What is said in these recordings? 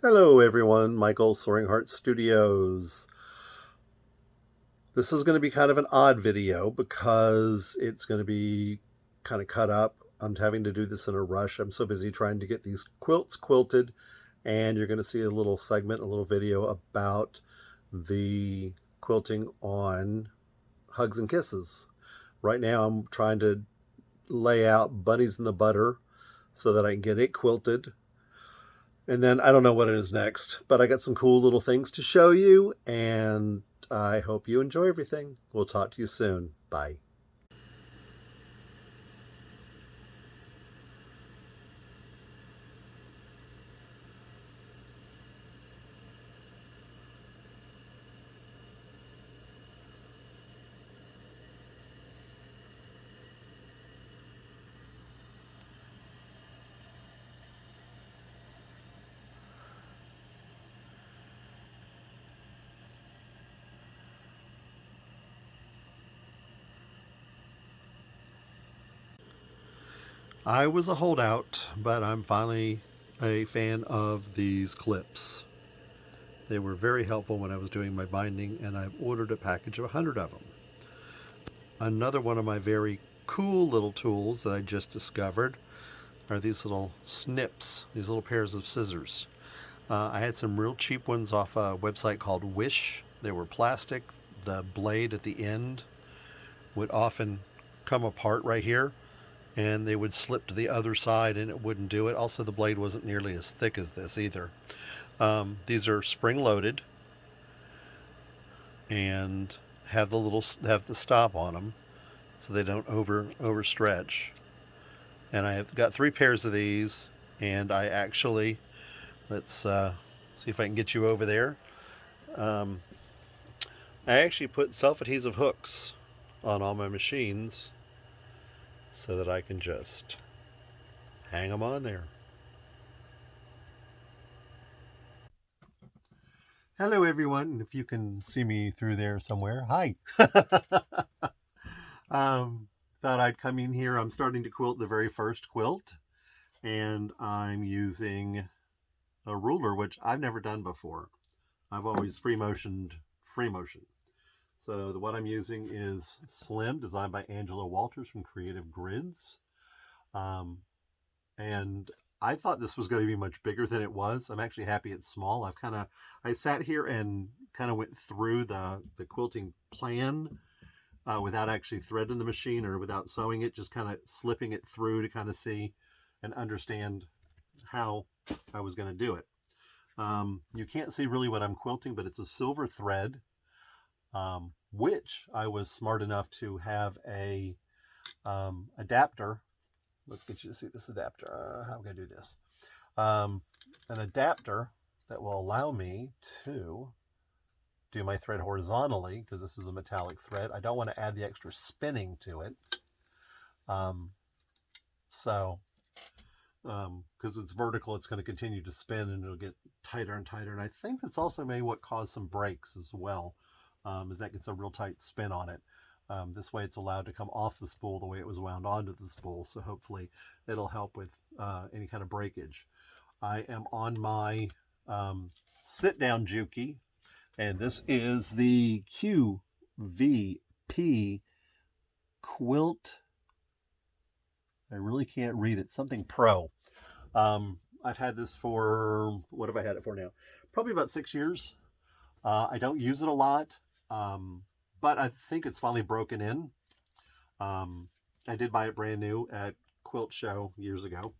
Hello everyone, Michael, Soaring Heart Studios. This is going to be kind of an odd video because it's going to be kind of cut up. I'm having to do this in a rush. I'm so busy trying to get these quilts quilted, and you're going to see a little segment, a little video about the quilting on Hugs and Kisses. Right now I'm trying to lay out Bunnies in the Butter so that I can get it quilted. And then I don't know what it is next, but I got some cool little things to show you, and I hope you enjoy everything. We'll talk to you soon. Bye. I was a holdout, but I'm finally a fan of these clips. They were very helpful when I was doing my binding, and I've ordered a package of 100 of them. Another one of my very cool little tools that I just discovered are these little snips, these little pairs of scissors. I had some real cheap ones off a website called Wish. They were plastic. The blade at the end would often come apart right here, and they would slip to the other side and it wouldn't do it. Also, the blade wasn't nearly as thick as this either. These are spring loaded and have the stop on them so they don't overstretch. And I have got 3 pairs of these, and I actually, let's see if I can get you over there. I actually put self-adhesive hooks on all my machines so that I can just hang them on there. Hello everyone, if you can see me through there somewhere, hi. Thought I'd come in here. I'm starting to quilt the very first quilt, and I'm using a ruler, which I've never done before. I've always free motion. So what I'm using is Slim, designed by Angela Walters from Creative Grids. And I thought this was going to be much bigger than it was. I'm actually happy it's small. I sat here and kind of went through the quilting plan without actually threading the machine or without sewing it, just kind of slipping it through to kind of see and understand how I was going to do it. You can't see really what I'm quilting, but it's a silver thread, which I was smart enough to have a adapter. Let's get you to see this adapter. How am I going to do this? An adapter that will allow me to do my thread horizontally, because this is a metallic thread. I don't want to add the extra spinning to it. Because it's vertical, it's going to continue to spin and it'll get tighter and tighter. And I think that's also maybe what caused some breaks as well, is that gets a real tight spin on it. This way it's allowed to come off the spool the way it was wound onto the spool. So hopefully it'll help with any kind of breakage. I am on my sit-down Juki, and this is the QVP Quilt. I really can't read it. Something Pro. I've had this for, what have I had it for now? Probably about 6 years. I don't use it a lot, but I think it's finally broken in. I did buy it brand new at Quilt Show years ago.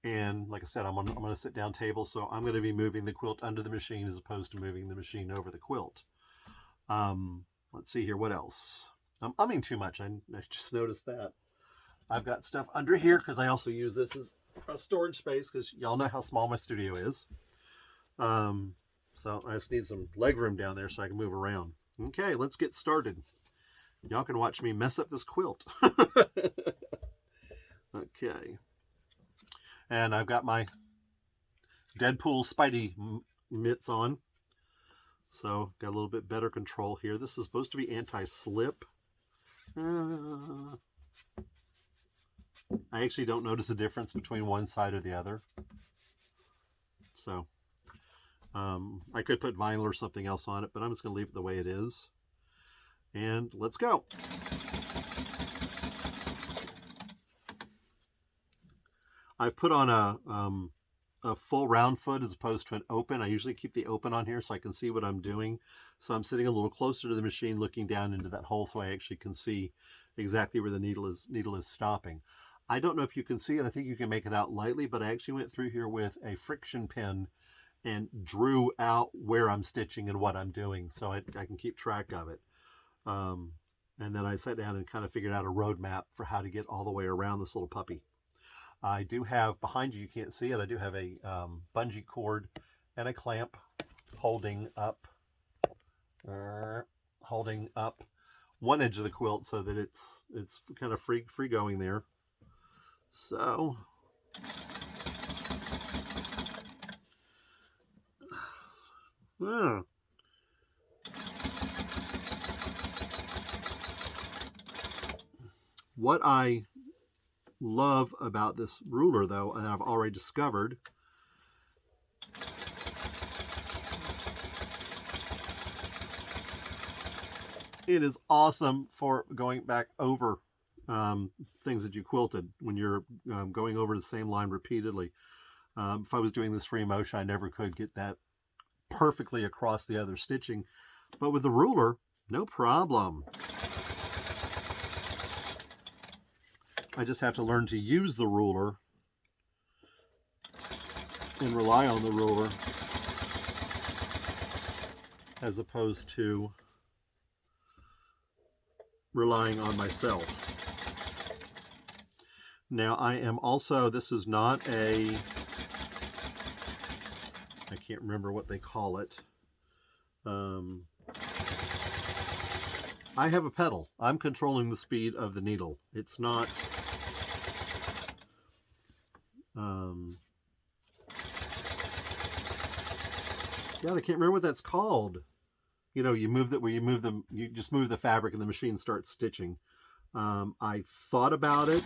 And like I said, I'm on a sit-down table, so I'm going to be moving the quilt under the machine as opposed to moving the machine over the quilt. Let's see here, what else? I'm umming too much. I just noticed that. I've got stuff under here because I also use this as a storage space because y'all know how small my studio is. So I just need some leg room down there so I can move around. Okay, let's get started. Y'all can watch me mess up this quilt. Okay. And I've got my Deadpool Spidey mitts on. So got a little bit better control here. This is supposed to be anti-slip. I actually don't notice a difference between one side or the other. So I could put vinyl or something else on it, but I'm just going to leave it the way it is. And let's go. I've put on a full round foot as opposed to an open. I usually keep the open on here so I can see what I'm doing. So I'm sitting a little closer to the machine, looking down into that hole so I actually can see exactly where the needle is stopping. I don't know if you can see it. I think you can make it out lightly, but I actually went through here with a friction pin and drew out where I'm stitching and what I'm doing so I can keep track of it. And then I sat down and kind of figured out a roadmap for how to get all the way around this little puppy. I do have, behind you, you can't see it, I do have a bungee cord and a clamp holding up one edge of the quilt so that it's kind of free going there. So what I love about this ruler, though, and I've already discovered, it is awesome for going back over things that you quilted when you're going over the same line repeatedly. If I was doing this free motion, I never could get that perfectly across the other stitching, but with the ruler, no problem. I just have to learn to use the ruler and rely on the ruler as opposed to relying on myself. Now I am also, this is not a, I can't remember what they call it. I have a pedal. I'm controlling the speed of the needle. It's not God, I can't remember what that's called. You know, you move that where you just move the fabric and the machine starts stitching. I thought about it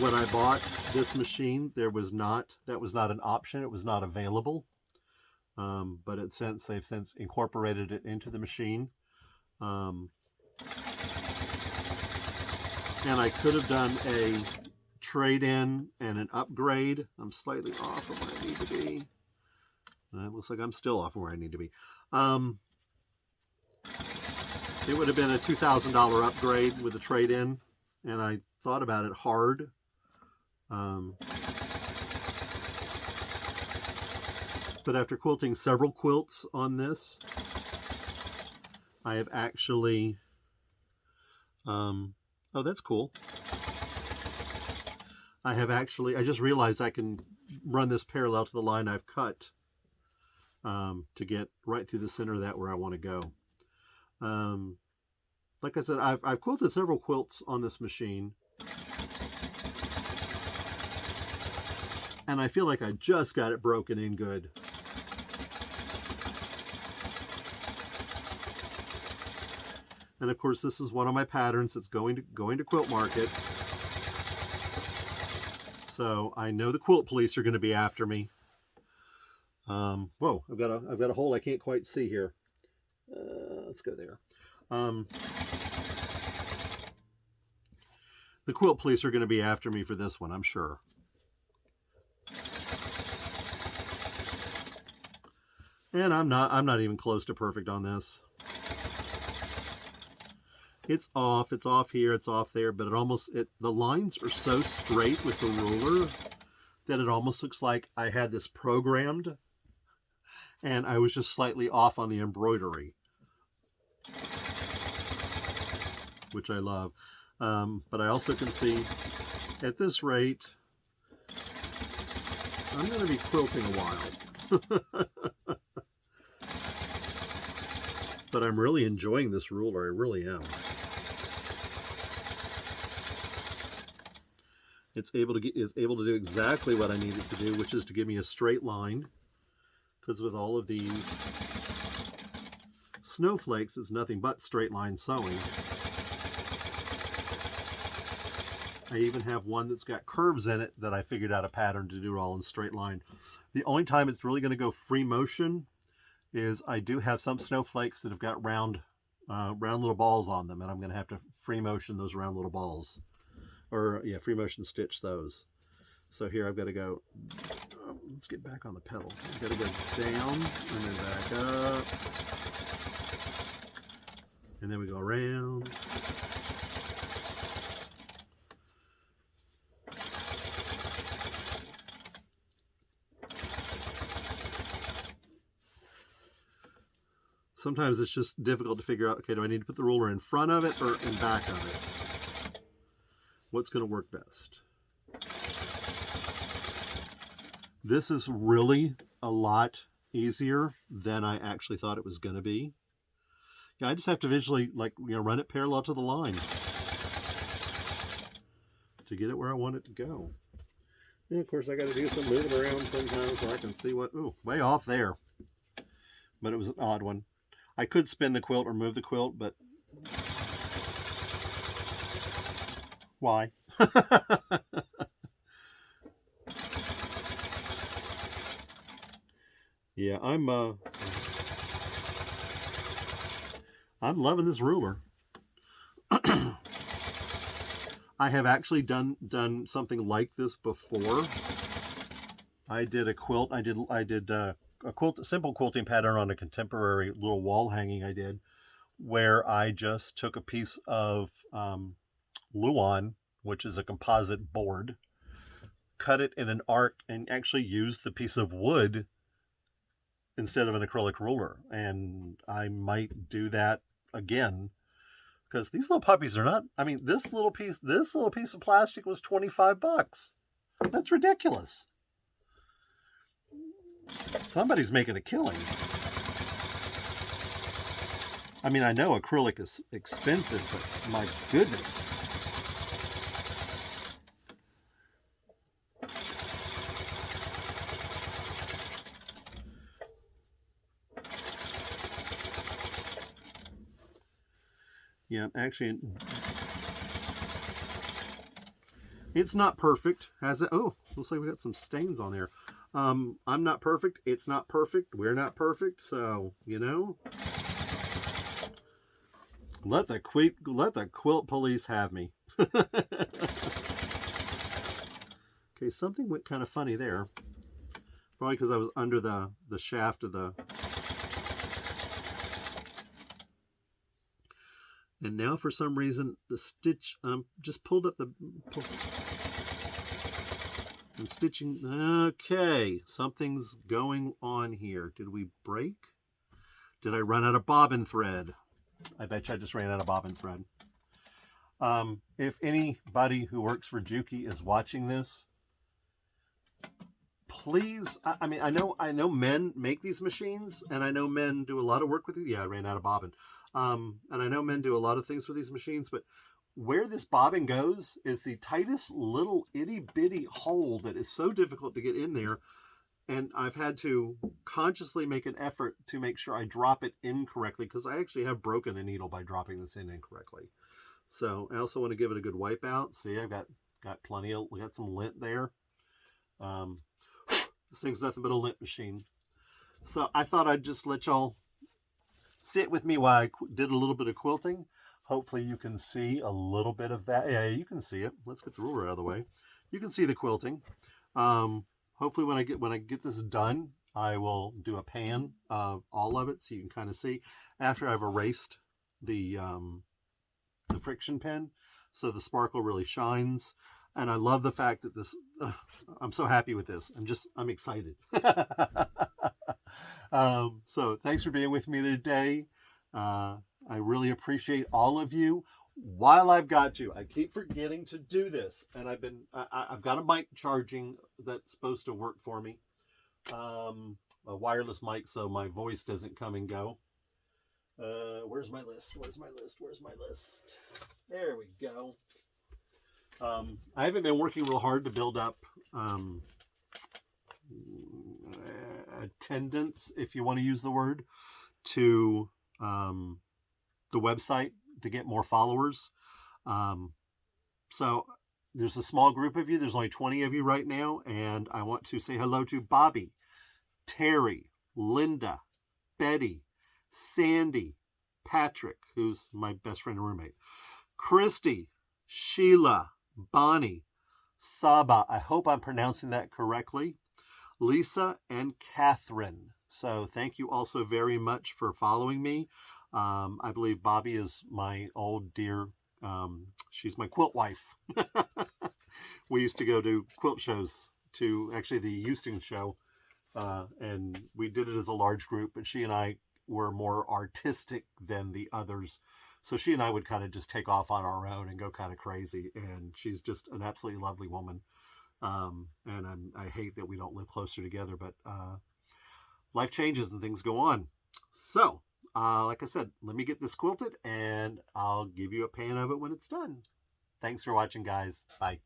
when I bought this machine. That was not an option. It was not available. But they've since incorporated it into the machine. And I could have done a trade-in and an upgrade. I'm slightly off from where I need to be. It looks like I'm still off from where I need to be. It would have been a $2,000 upgrade with a trade-in, and I thought about it hard. But after quilting several quilts on this, I have actually, oh, that's cool. I just realized I can run this parallel to the line I've cut to get right through the center of that where I want to go. Like I said, I've quilted several quilts on this machine, and I feel like I just got it broken in good. And of course, this is one of my patterns that's going to Quilt Market. So I know the quilt police are going to be after me. Whoa, I've got a hole I can't quite see here. Let's go there. The quilt police are going to be after me for this one, I'm sure. And I'm not even close to perfect on this. It's off here, it's off there, but the lines are so straight with the ruler that it almost looks like I had this programmed and I was just slightly off on the embroidery, which I love. But I also can see at this rate, I'm going to be quilting a while. But I'm really enjoying this ruler, I really am. It's able to do exactly what I need it to do, which is to give me a straight line. Because with all of these snowflakes, it's nothing but straight line sewing. I even have one that's got curves in it that I figured out a pattern to do it all in straight line. The only time it's really going to go free motion is I do have some snowflakes that have got round little balls on them, and I'm going to have to free motion those round little balls. Or, yeah, free motion stitch those. So here I've got to go, let's get back on the pedal. I've got to go down and then back up. And then we go around. Sometimes it's just difficult to figure out, okay, do I need to put the ruler in front of it or in back of it? What's going to work best? This is really a lot easier than I actually thought it was going to be. Yeah, I just have to visually, like, run it parallel to the line to get it where I want it to go. And of course, I got to do some moving around sometimes so I can see what, ooh, way off there. But it was an odd one. I could spin the quilt or move the quilt, but why? Yeah, I'm loving this ruler. I have actually done something like this before. I did a quilt. I did a simple quilting pattern on a contemporary little wall hanging I did, where I just took a piece of Luan, which is a composite board, cut it in an arc, and actually used the piece of wood instead of an acrylic ruler. And I might do that again, because these little puppies are not, I mean, this little piece of plastic was $25. That's ridiculous. Somebody's making a killing. I mean, I know acrylic is expensive, but my goodness. Yeah, actually, it's not perfect. Has it? Oh, looks like we got some stains on there. I'm not perfect. It's not perfect. We're not perfect. So, let the quilt police have me. Okay, something went kind of funny there. Probably because I was under the shaft of the... And now for some reason the stitch just pulled up the... And stitching... Okay, something's going on here. Did we break? Did I run out of bobbin thread? I bet you I just ran out of bobbin thread. If anybody who works for Juki is watching this, please, I mean, I know men make these machines, and I know men do a lot of work with it. Yeah, I ran out of bobbin. And I know men do a lot of things with these machines, but where this bobbin goes is the tightest little itty bitty hole that is so difficult to get in there. And I've had to consciously make an effort to make sure I drop it in correctly, because I actually have broken a needle by dropping this in incorrectly. So I also want to give it a good wipe out. See, I've got we got some lint there. This thing's nothing but a lint machine. So I thought I'd just let y'all sit with me while I did a little bit of quilting. Hopefully you can see a little bit of that. Yeah, you can see it. Let's get the ruler out of the way. You can see the quilting. Hopefully when I get this done, I will do a pan of all of it so you can kind of see after I've erased the friction pen, so the sparkle really shines. And I love the fact that this, I'm so happy with this. I'm excited. So thanks for being with me today. I really appreciate all of you. While I've got you, I keep forgetting to do this, and I've got a mic charging that's supposed to work for me, a wireless mic, so my voice doesn't come and go. Where's my list? Where's my list? There we go. I haven't been working real hard to build up attendance, if you want to use the word, to the website to get more followers. So there's a small group of you. There's only 20 of you right now. And I want to say hello to Bobby, Terry, Linda, Betty, Sandy, Patrick, who's my best friend and roommate, Christy, Sheila, Bonnie, Saba, I hope I'm pronouncing that correctly, Lisa, and Catherine. So thank you also very much for following me. I believe Bobby is my old dear, she's my quilt wife. We used to go to quilt shows, to actually the Houston show, and we did it as a large group, but she and I were more artistic than the others. So she and I would kind of just take off on our own and go kind of crazy. And she's just an absolutely lovely woman. And I hate that we don't live closer together, but life changes and things go on. So, like I said, let me get this quilted and I'll give you a pan of it when it's done. Thanks for watching, guys. Bye.